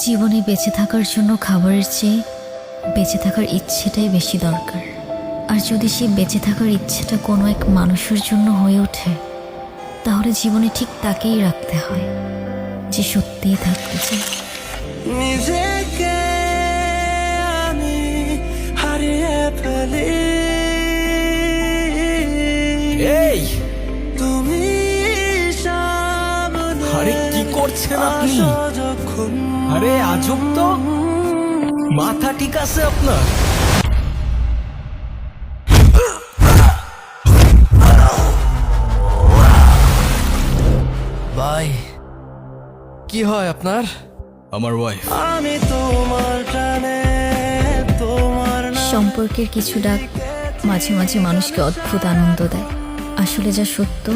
জীবনে বেঁচে থাকার জন্য খাবারের চেয়ে বেঁচে থাকার ইচ্ছেটাই বেশি দরকার। আর যদি সেই বেঁচে থাকার ইচ্ছেটা কোনো এক মানুষের জন্য হয়ে ওঠে, তাহলে জীবনে ঠিক তাকেই রাখতে হয় যে সত্যিই থাকতে চায়। নিজেকে আমি হারিয়ে ফেলি, এই তুমি সামনে আরে কি করছেন আপনি? আসো যখন। আরে আজব তো, মাথা ঠিক আছে আপনার? ভাই কি হয় আপনার? আমার ওয়াইফ। আমি তোমার টানে, তোমার সম্পর্কের কিছু ডাক মাঝে মাঝে মানুষকে অদ্ভুত আনন্দ দেয়। আসলে যা সত্য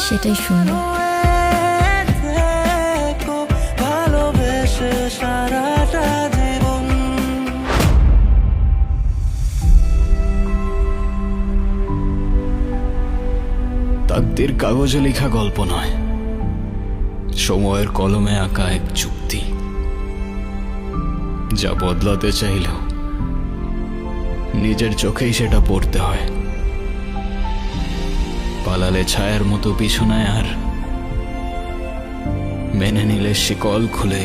সেটাই সুন্দর। থেকো ভালোবেসে সারাটা জীবন। তাকদীর কাগজে লেখা গল্প নয়, সময়ের কলমে আঁকা এক চুক্তি, যা বদলাতে চাইলেও নিজের চোখেই সেটা পড়তে হয়। পালালে ছায়ার মতো পিছনায়, আর মেনে নিলে শিকল খুলে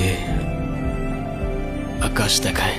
আকাশ দেখায়।